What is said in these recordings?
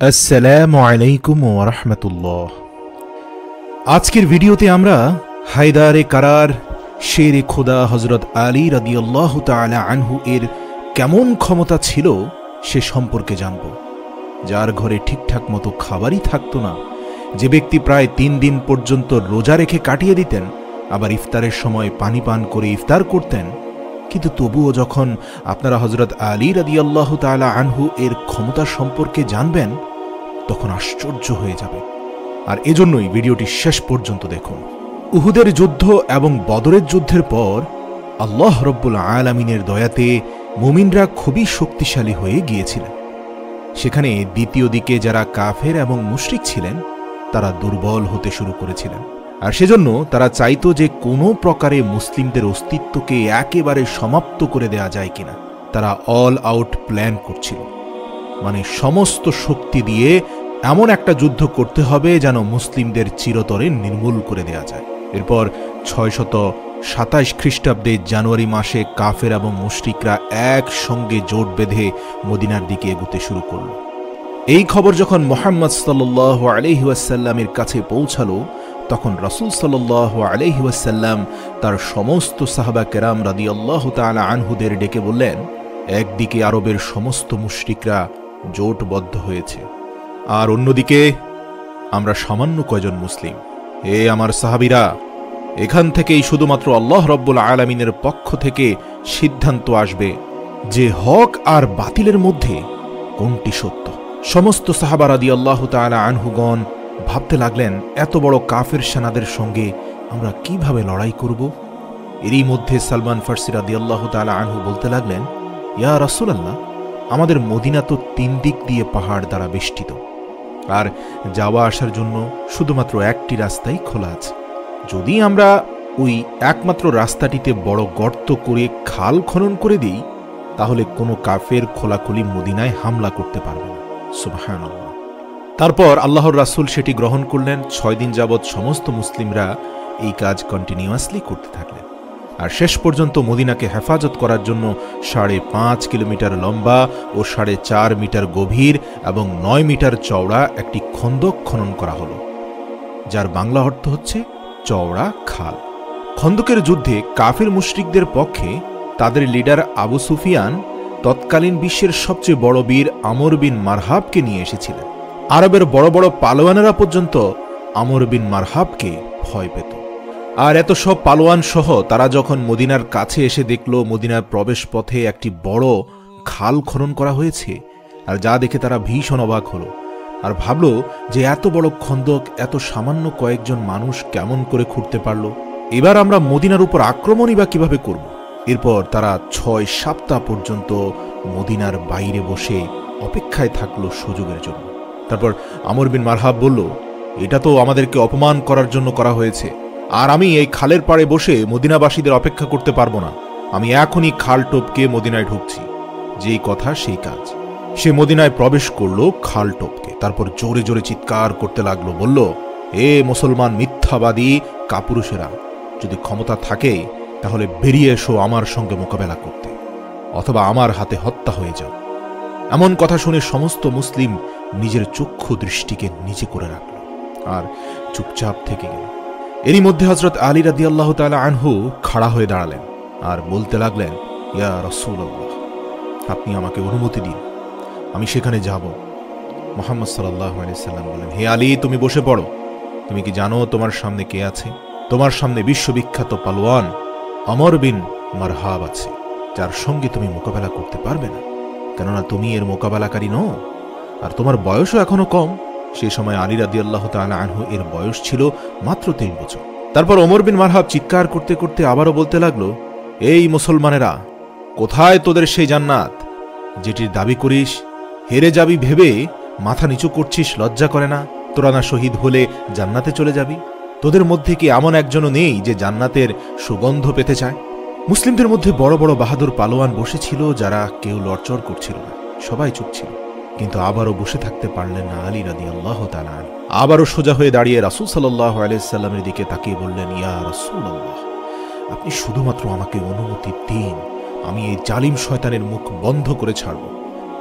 আসসালামু আলাইকুম ওয়া রাহমাতুল্লাহ। আজকের ভিডিওতে আমরা হায়দারে কারার শেরে খোদা হযরত আলী রাদিয়াল্লাহু তাআলা আনহু এর কেমন ক্ষমতা ছিল সে সম্পর্কে জানব। যার ঘরে ঠিকঠাক মতো খাবারই থাকতো না, যে ব্যক্তি প্রায় ৩ দিন পর্যন্ত রোজা রেখে কাটিয়ে দিতেন, আবার ইফতারের সময় পানি পান করে ইফতার করতেন, কিন্তু তবুও যখন আপনারা হযরত আলী রাদিয়াল্লাহু তাআলা আনহু এর ক্ষমতা সম্পর্কে জানবেন তখন আশ্চর্য হয়ে যাবে। আর এজন্যই ভিডিওটি শেষ পর্যন্ত দেখুন। উহুদের যুদ্ধ এবং বদরের যুদ্ধের পর আল্লাহ রব্বুল আলামিনের দয়াতে মুমিনরা খুবই শক্তিশালী হয়ে গিয়েছিলেন। সেখানে দ্বিতীয় দিকে যারা কাফের এবং মুশরিক ছিলেন তারা দুর্বল হতে শুরু করেছিলেন, আর সেজন্য তারা চাইতো যে কোনো প্রকারে মুসলিমদের অস্তিত্বকে একেবারে সমাপ্ত করে দেয়া যায় কিনা। তারা অল আউট প্ল্যান করছিল, মানে সমস্ত শক্তি দিয়ে এমন একটা যুদ্ধ করতে হবে যেন মুসলিমদের চিরতরে নির্মূল করে দেয়া যায়। এরপর ৬২৭ খ্রিস্টাব্দে জানুয়ারি মাসে কাফের এবং মুশরিকরা একসঙ্গে জোট বেঁধে মদিনার দিকে এগুতে শুরু করল। এই খবর যখন মুহাম্মদ সাল্লাল্লাহু আলাইহি ওয়াসাল্লামের কাছে পৌঁছালো তখন রাসূল সাল্লাল্লাহু আলাইহি ওয়াসাল্লাম তার সমস্ত সাহাবা কেরাম রাদিয়াল্লাহু তাআলা আনহুদের ডেকে বললেন, একদিকে আরবের সমস্ত মুশরিকরা জোটবদ্ধ হয়েছে, আর অন্যদিকে আমরা সামান্য কয়জন মুসলিম। হে আমার সাহাবীরা, এখান থেকেই শুধুমাত্র আল্লাহ রব্বুল আলামিনের পক্ষ থেকে সিদ্ধান্ত আসবে যে হক আর বাতিলের মধ্যে কোনটি সত্য। সমস্ত সাহাবা রাদিয়াল্লাহু তাআলা আনহুগণ ভাবতে লাগলেন, এত বড় কাফের সেনাদের সঙ্গে আমরা কিভাবে লড়াই করব। এরই মধ্যে সালমান ফারসি রাদিয়াল্লাহু তাআলা আনহু বলতে লাগলেন, ইয়া রাসূলুল্লাহ, আমাদের মদিনা তো ৩ দিক দিয়ে পাহাড় দ্বারা বেষ্টিত, আর যাওয়া আসার জন্য শুধুমাত্র একটি রাস্তাই খোলা আছে। যদি আমরা ওই একমাত্র রাস্তাটিতে বড় গর্ত করে খাল খনন করে দিই তাহলে কোনো কাফের খোলাখুলি মদিনায় হামলা করতে পারবে না। সুবহানাল্লাহ। তারপর আল্লাহর রাসূল সেটি গ্রহণ করলেন। ৬ দিন যাবৎ সমস্ত মুসলিমরা এই কাজ কন্টিনিউয়াসলি করতে থাকলেন, আর শেষ পর্যন্ত মদিনাকে হেফাজত করার জন্য ৫.৫ কিলোমিটার লম্বা ও ৪.৫ মিটার গভীর এবং ৯ মিটার চওড়া একটি খন্দক খনন করা হলো, যার বাংলা অর্থ হচ্ছে চওড়া খাল। খন্দকের যুদ্ধে কাফির মুশরিকদের পক্ষে তাদের লিডার আবু সুফিয়ান তৎকালীন বিশ্বের সবচেয়ে বড় বীর আমর বিন মারহাবকে নিয়ে এসেছিলেন। আরবের বড় বড় পালোয়ানেরা পর্যন্ত আমর বিন মারহাবকে ভয় পেত। আর এত সব পালোয়ান সহ তারা যখন মদিনার কাছে এসে দেখল মদিনার প্রবেশ পথে একটি বড় খাল খনন করা হয়েছে, আর যা দেখে তারা ভীষণ অবাক হলো আর ভাবল যে এত বড় খন্দক এত সামান্য কয়েকজন মানুষ কেমন করে খুঁড়তে পারল। এবার আমরা মদিনার উপর আক্রমণই বা কিভাবে করব। এরপর তারা ৬ সপ্তাহ পর্যন্ত মদিনার বাইরে বসে অপেক্ষায় থাকলো সুযোগের জন্য। তারপর আমর বিন মারহাব বলল, এটা তো আমাদেরকে অপমান করার জন্য করা হয়েছে, আর আমি এই খালের পাড়ে বসে মদিনাবাসীদের অপেক্ষা করতে পারবো না। আমি এখনই খাল টপকে মদিনায় ঢুকছি। যেই কথা সেই কাজ। সে মদিনায় প্রবেশ করলো খাল টপকে, তারপর জোরে জোরে চিৎকার করতে লাগলো, বলল, এ মুসলমান মিথ্যাবাদী কাপুরুষেরা, যদি ক্ষমতা থাকে তাহলে বেরিয়ে এসো আমার সঙ্গে মোকাবেলা করতে, অথবা আমার হাতে হত্যা হয়ে যাও। এমন কথা শুনে সমস্ত মুসলিম নিজের চক্ষু দৃষ্টিকে নিচে করে রাখল আর চুপচাপ থেকে গেল। এরই মধ্যে হযরত আলী রাদিয়াল্লাহু তাআলা আনহু খাড়া হয়ে দাঁড়ালেন আর বলতে লাগলেন, ইয়া রাসূলুল্লাহ, আপনি আমাকে অনুমতি দিন, আমি সেখানে যাব। মুহাম্মদ সাল্লাল্লাহু আলাইহি ওয়াসাল্লাম বলেন, হে আলী, তুমি বসে পড়ো। তুমি কি জানো তোমার সামনে কে আছে? তোমার সামনে বিশ্ববিখ্যাত পালোয়ান আমর বিন মারহাব আছে, যার সঙ্গে তুমি মোকাবেলা করতে পারবে না, কেননা তুমি এর মোকাবেলাকারী নও, আর তোমার বয়সও এখনো কম। সে সময় আলী রাদিয়াল্লাহু তাআলা আনহু এর বয়স ছিল মাত্র ৩ বছর। তারপর ওমর বিন মারহাব চিৎকার করতে করতে আবারও বলতে লাগলো, এই মুসলমানেরা, কোথায় তোদের সেই জান্নাত যেটির দাবি করিস? হেরে যাবি ভেবে মাথা নিচু করছিস, লজ্জা করে না? তোরা না শহীদ হলে জান্নাতে চলে যাবি? তোদের মধ্যে কি এমন একজনও নেই যে জান্নাতের সুগন্ধ পেতে চায়? মুসলিমদের মধ্যে বড় বড় বাহাদুর পালোয়ান বসেছিল, যারা কেউ লড়চড় করছিল না, সবাই চুপ ছিল। কিন্তু আবারও বসে থাকতে পারলেন না আলী রাদিয়াল্লাহু তাআলা। আবারও সোজা হয়ে দাঁড়িয়ে রাসূল সাল্লাল্লাহু আলাইহি সাল্লামের দিকে তাকিয়ে বললেন, ইয়া রাসূলুল্লাহ, আপনি শুধুমাত্র আমাকে অনুমতি দিন, আমি এই জালিম শয়তানের মুখ বন্ধ করে ছাড়ব।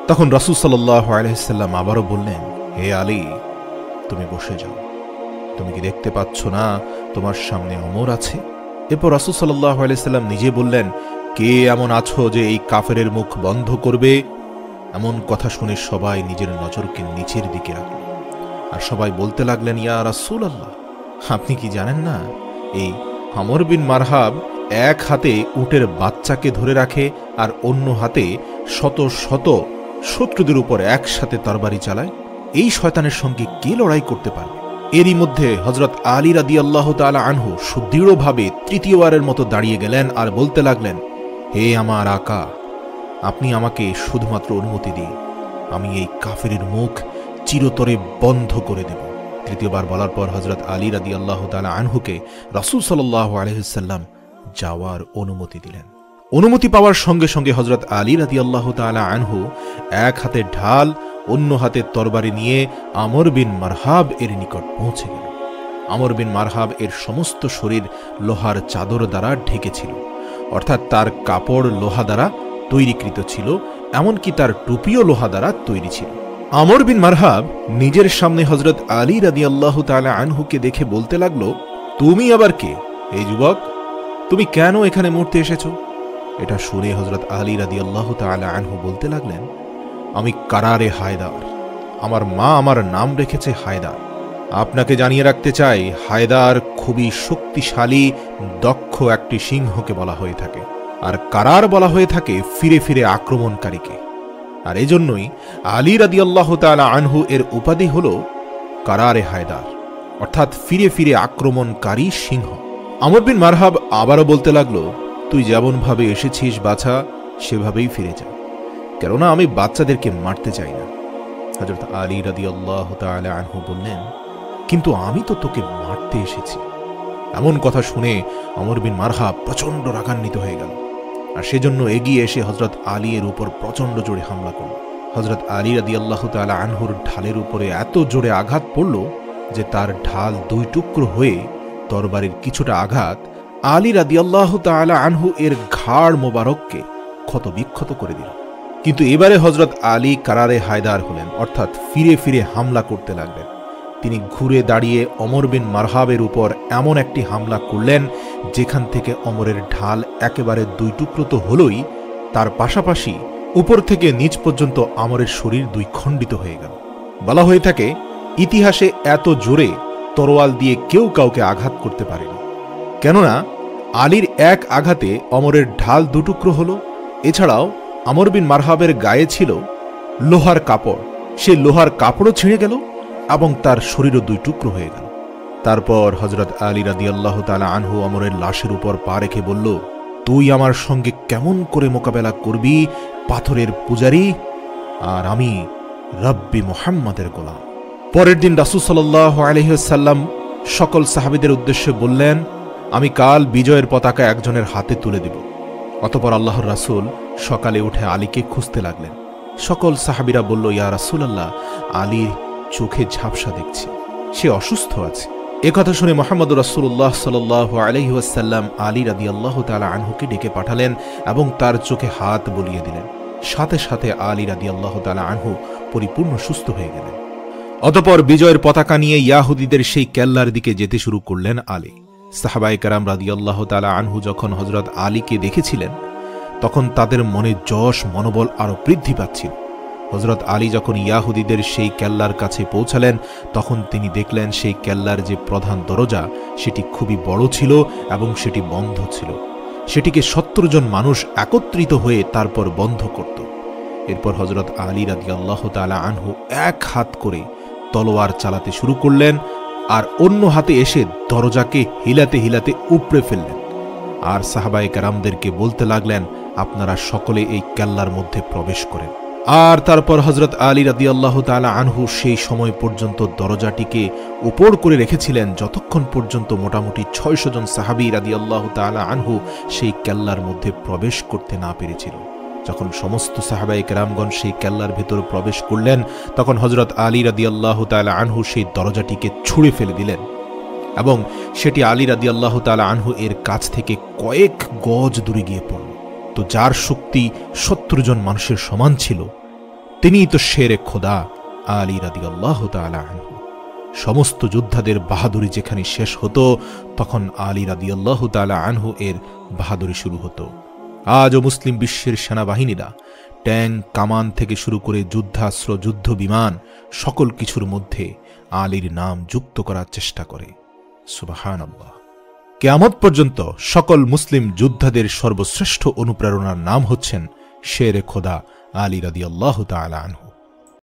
তখন রাসূল সাল্লাল্লাহু আলাইহি সাল্লাম আবারও বললেন, হে আলী, তুমি বসে যাও। তুমি কি দেখতে পাচ্ছ না তোমার সামনে ওমর আছে? এরপর রাসূল সাল্লাল্লাহু আলাইহি সাল্লাম নিজে বললেন, কে এমন আছো যে এই কাফেরের মুখ বন্ধ করবে? এমন কথা শুনে সবাই নিজের নজরকে নিচের দিকে রাখল, আর সবাই বলতে লাগলেন, ইয়া রাসূলুল্লাহ, আপনি কি জানেন না এই আমর বিন মারহাব এক হাতে উটের বাচ্চাকে ধরে রাখে আর অন্য হাতে শত শত শত্রুদের উপর একসাথে তরবারি চালায়? এই শয়তানের সঙ্গে কে লড়াই করতে পারবে? এরই মধ্যে হযরত আলী রাদিয়াল্লাহু তাআলা আনহু সুদৃঢ়ভাবে তৃতীয়বারের মতো দাঁড়িয়ে গেলেন আর বলতে লাগলেন, হে আমার আকা, আপনি আমাকে শুধুমাত্র অনুমতি দিন, আমি এই কাফেরের মুখ চিরতরে বন্ধ করে দেব। তৃতীয়বার বলার পর হযরত আলী রাদিয়াল্লাহু তাআলা আনহুকে রাসূল সাল্লাল্লাহু আলাইহি সাল্লাম যাওয়ার অনুমতি দিলেন। অনুমতি পাওয়ার সঙ্গে সঙ্গে হযরত আলী রাদিয়াল্লাহু তাআলা আনহু এক হাতে ঢাল, অন্য হাতে তরবারি নিয়ে আমর বিন মারহাব এর নিকট পৌঁছে গেল। আমর বিন মারহাব এর সমস্ত শরীর লোহার চাদর দ্বারা ঢেকেছিল, অর্থাৎ তার কাপড় লোহা দ্বারা তৈরিকৃত ছিল, এমনকি তার টুপিও লোহা দ্বারা তৈরি ছিল। আমর বিন মারহাব নিজের সামনে হযরত আলী রাদিয়াল্লাহু তাআলা আনহুকে দেখে বলতে লাগলো, তুমি আবার কে? এই যুবক, তুমি কেন এখানে মরতে এসেছো? এটা শুনে হযরত আলী রাদিয়াল্লাহু তাআলা আনহু বলতে লাগলেন, আমি কারারে হায়দার, আমার মা আমার নাম রেখেছে হায়দার। আপনাকে জানিয়ে রাখতে চাই, হায়দার খুবই শক্তিশালী দক্ষ একটি সিংহকে বলা হয়ে থাকে, আর কারার বলা হয়ে থাকে ফিরে ফিরে আক্রমণকারীকে। আর এজন্যই আলী রাদিয়াল্লাহু তাআলা আনহু এর উপাধি হল কারারে হায়দার, অর্থাৎ ফিরে ফিরে আক্রমণকারী সিংহ। আমর বিন মারহাব আবারও বলতে লাগলো, তুই যেমন ভাবে এসেছিস বাছা, সেভাবেই ফিরে যা, কেননা আমি বাচ্চাদেরকে মারতে চাই না। হযরত আলী রাদিয়াল্লাহু তাআলা আনহু বললেন, কিন্তু আমি তো তোকে মারতে এসেছি। এমন কথা শুনে আমর বিন মারহাব প্রচন্ড রাগান্বিত হয়ে গেল, আর সেজন্য এগিয়ে এসে হযরত আলী এর উপর প্রচন্ড জোরে হামলা করল। হযরত আলী রাদিয়াল্লাহু তাআলা আনহুর ঢালের উপরে এত জোরে আঘাত পড়ল যে তার ঢাল দুই টুকরো হয়ে তরবারির কিছুটা আঘাত আলী রাদিয়াল্লাহু তাআলা আনহু এর ঘাড় মোবারককে ক্ষতবিক্ষত করে দিল। কিন্তু এবারে হযরত আলী কারারে হায়দার হলেন, অর্থাৎ ফিরে ফিরে হামলা করতে লাগলেন। তিনি ঘুরে দাঁড়িয়ে অমর বিন মারহাবের উপর এমন একটি হামলা করলেন যেখান থেকে অমরের ঢাল একেবারে দুই টুকরো তো হলই, তার পাশাপাশি উপর থেকে নিচ পর্যন্ত আমরের শরীর দুই খণ্ডিত হয়ে গেল। বলা হয়ে থাকে, ইতিহাসে এত জোরে তরোয়াল দিয়ে কেউ কাউকে আঘাত করতে পারেনি, কেননা আলীর এক আঘাতে অমরের ঢাল দুটুকরো হল। এছাড়াও আমর বিন মারহাবের গায়ে ছিল লোহার কাপড়, সে লোহার কাপড়ও ছিঁড়ে গেল এবং তার শরীরও দুই টুকরো হয়ে গেল। তারপর হযরত আলী রাদিয়াল্লাহু তাআলা আনহু আমরের লাশের উপর পা রেখে বলল, তুই আমার সঙ্গে কেমন করে মোকাবেলা করবি, পাথরের পূজারী, আর আমি রব্বি মুহাম্মাদের গোলাম। পরের দিন রাসূল সাল্লাল্লাহু আলাইহি ওয়াসাল্লাম সকল সাহাবীদের উদ্দেশ্যে বললেন, আমি কাল বিজয়ের পতাকা একজনের হাতে তুলে দেব। অতঃপর আল্লাহর রাসূল সকালে উঠে আলীকে খুঁজতে লাগলেন। সকল সাহাবীরা বলল, ইয়া রাসূলুল্লাহ, আলীর চোখে ঝাপসা দেখছি, সে অসুস্থ আছে। একথা শুনে মুহাম্মদুর রাসূলুল্লাহ সাল্লাল্লাহু আলাইহি ওয়াসাল্লাম আলী রাদিয়াল্লাহু তাআলা আনহুকে ডেকে পাঠালেন এবং তার চোখে হাত বুলিয়ে দিলেন। সাথে সাথে আলী রাদিয়াল্লাহু তাআলা আনহু পরিপূর্ণ সুস্থ হয়ে গেলেন। অতঃপর বিজয়ের পতাকা নিয়ে ইয়াহুদীদের সেই কেল্লার দিকে যেতে শুরু করলেন আলী। সাহাবায়ে কেরাম রাদিয়াল্লাহু তাআলা আনহু যখন হযরত আলীকে দেখেছিলেন, তখন তাদের মনে যশ মনোবল আরো বৃদ্ধি পাচ্ছিল। হযরত আলী যখন ইয়াহুদীদের সেই কেল্লার কাছে পৌঁছালেন, তখন তিনি দেখলেন সেই কেল্লার যে প্রধান দরজা সেটি খুবই বড় ছিল এবং সেটি বন্ধ ছিল। সেটিকে ৭০ জন মানুষ একত্রিত হয়ে তারপর বন্ধ করত। এরপর হযরত আলী রাদিয়াল্লাহু তাআলা আনহু এক হাত করে তলোয়ার চালাতে শুরু করলেন আর অন্য হাতে এসে দরজাকে হিলাতে হিলাতে উপড়ে ফেললেন, আর সাহাবায়ে কেরামদেরকে বলতে লাগলেন, আপনারা সকলে এই কেল্লার মধ্যে প্রবেশ করেন। আর তারপর হযরত আলী রাদিয়াল্লাহু তাআলা আনহু সেই সময় পর্যন্ত দরজাটিকে উপর করে রেখেছিলেন যতক্ষণ পর্যন্ত মোটামুটি ৬০০ জন সাহাবী রাদিয়াল্লাহু তাআলা আনহু সেই কেল্লার মধ্যে প্রবেশ করতে না পেরেছিল। যখন সমস্ত সাহাবায়ে কেরামগণ সেই কেল্লার ভেতর প্রবেশ করলেন, তখন হযরত আলী রাদিয়াল্লাহু তাআলা আনহু সেই দরজাটিকে ছুঁড়ে ফেলে দিলেন এবং সেটি আলী রাদিয়াল্লাহু তাআলা আনহু এর কাছ থেকে কয়েক গজ দূরে গিয়ে পড়ল। তো যার শক্তি ৭০ জন মানুষের সমান ছিল, তিনিই তো শেরে খোদা, আলী রাদিয়াল্লাহু তাআলা আনহু। সমস্ত যোদ্ধাদের বাহাদুরি যেখানে শেষ হতো, তখন আলী রাদিয়াল্লাহু তাআলা আনহু এর বাহাদুরি শুরু হতো। আজও মুসলিম বিশ্বের সেনাবাহিনীরা ট্যাঙ্ক, কামান থেকে শুরু করে যুদ্ধাস্ত্র, যুদ্ধ বিমান, সকল কিছুর মধ্যে আলীর নাম যুক্ত করার চেষ্টা করে। সুবহানাল্লাহ। কিয়ামত পর্যন্ত সকল মুসলিম যোদ্ধাদের সর্বশ্রেষ্ঠ অনুপ্রেরণার নাম হচ্ছেন শেরে খোদা আলী রাদিয়াল্লাহু তাআলা আনহু।